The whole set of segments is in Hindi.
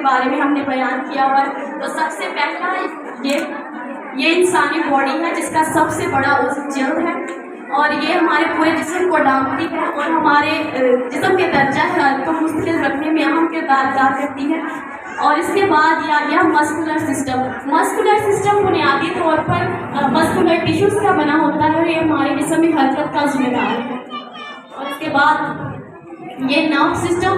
बारे में हमने बयान किया हुआ है। तो सबसे पहला ये इंसानी बॉडी है जिसका सबसे बड़ा उज़्व जल्द है और ये हमारे पूरे जिस्म को डांपती है और हमारे जिस्म के दर्जा हरारत को मुस्तकिल रखने में अहम किरदार अदा करती है। और इसके बाद ये आ गया मस्कुलर सिस्टम। मस्कुलर सिस्टम बुनियादी तौर पर मस्कुलर टिश्यूज़ का बना होता है और ये हमारे जिस्म में हरकत का जिम्मेदार है। और इसके बाद ये नर्व सिस्टम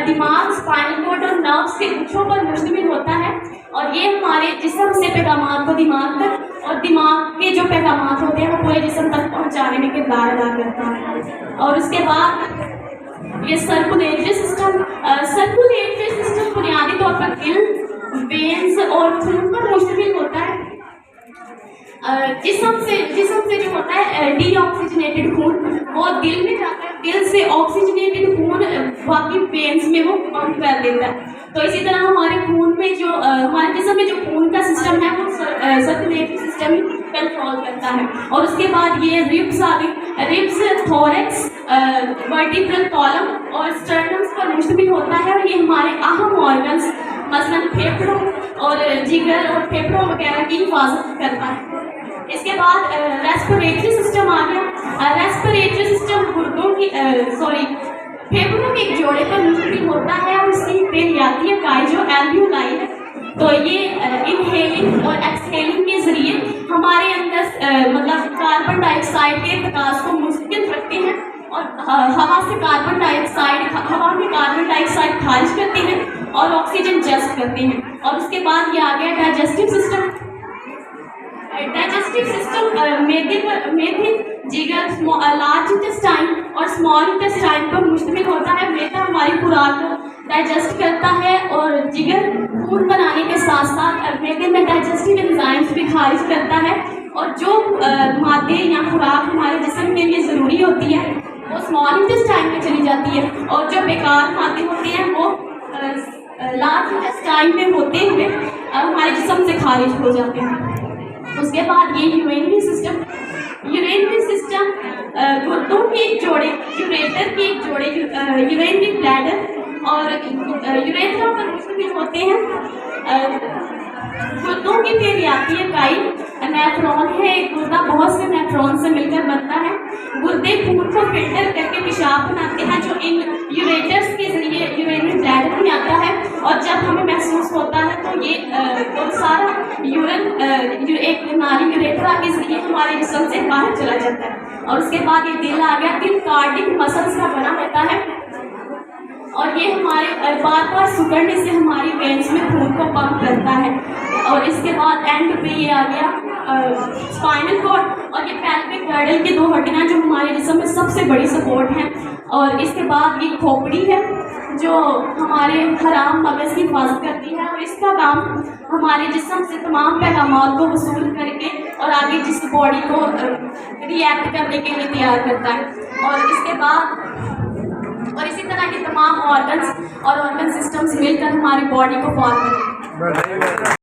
दिमाग, स्पाइनल कॉर्ड और नर्व्स के गुच्छों पर मुश्तमिल होता है और ये हमारे जिस्म से पैगाम को दिमाग तक और दिमाग के जो पैगाम होते हैं वो पूरे जिस्म तक पहुंचाने में किरदार अदा करता है। और उसके बाद ये सर्कुलेटरी सिस्टम बुनियादी तौर पर दिल, वेन्स और खून पर मुश्तमिल होता है। जिस्म से जो होता है डीऑक्सीजनेटेड खून वो दिल में जाता है, दिल से ऑक्सीजनेटेड खून बाकी वेन्स में वो पंप कर देता है। तो इसी तरह हमारे खून में जो हमारे जिस्म में जो खून का सिस्टम है वो सर्कुलेटरी सिस्टम कंट्रोल करता है। और उसके बाद ये रिब्स आ गई। रिब्स, थोरेक्स, वर्टिब्रल कॉलम और स्टर्नम्स पर मुश्तमिल होता है और ये हमारे अहम ऑर्गन्स मसलन फेफड़ों और जिगर और फेफड़ों वगैरह की हिफाजत करता है। इसके बाद रेस्पिरेटरी सिस्टम आ गया। रेस्पिरेटरी सिस्टम गुर्दों की फेफड़ों के एक जोड़े पर मुश्तमिल होता है और इसकी पेरियाती इकाई जो एल्वियोलाई है तो ये इनहेलिंग और एक्सहेलिंग के जरिए हमारे अंदर मतलब कार्बन डाइऑक्साइड के इर्तिकाज़ को मुस्तकिल रखते हैं और हवा में कार्बन डाइऑक्साइड खारिज करते हैं और ऑक्सीजन जज्ब करते हैं। और उसके बाद ये आ गया डाइजेस्टिव सिस्टम। मेदे, जिगर, लार्ज इंटेस्टाइन और स्मॉल इंटेस्टाइन पर मुश्तमिल होता है। मेदा हमारी खुराक को डाइजेस्ट करता है और जिगर खून बनाने के साथ साथ मेदे में डाइजेस्टिव एंजाइम्स भी खारिज करता है और जो मादे या खुराक हमारे जिस्म के लिए ज़रूरी होती है वो स्मॉल इंटेस्टाइन में चली जाती है और जो बेकार मादे होते हैं वो लार्ज इंटेस्टाइन में होते हुए हमारे जिस्म से खारिज हो जाते हैं। उसके बाद ये यूरिनरी सिस्टम गुर्दों के एक जोड़े, यूरेटर के एक जोड़े, यूरिनरी ब्लैडर और यूरेथ्रा पर मुश्तमिल होते हैं। गुर्दों की पेरियाती इकाई नेफ्रॉन है। एक गुर्दा बहुत से नेफ्रॉन से मिलकर बनता है। गुर्दे खून को फिल्टर करके पेशाब बनाते हैं जो इन यूरेटर्स के जरिए यूरिनरी ब्लैडर में आता है और जब हमें महसूस होता है तो ये सारा यूरिन एक नाली यूरेट्रा के जरिए हमारे जिस्म से बाहर चला जाता है। और उसके बाद ये दिल आ गया। दिल कार्डिक मसल्स का बना होता है और ये हमारे बार बार सिकुड़ने से हमारी वेन्स में खून को पंप करता है। और इसके बाद एंड पे ये आ गया स्पाइनल कॉर्ड और ये पेल्विक गर्डल की दो हड्डियाँ जो हमारे जिस्म में सबसे बड़ी सपोर्ट हैं। और इसके बाद ये खोपड़ी है जो हमारे हराम मगज़ की हिफाजत करती है और इसका काम हमारे जिस्म से तमाम पैगाम को वसूल करके और आगे जिस बॉडी को रिएक्ट करने के लिए तैयार करता है। और इसके बाद और इसी तरह के तमाम ऑर्गन्स और ऑर्गन सिस्टम्स मिलकर हमारी बॉडी को फॉर्म करते हैं।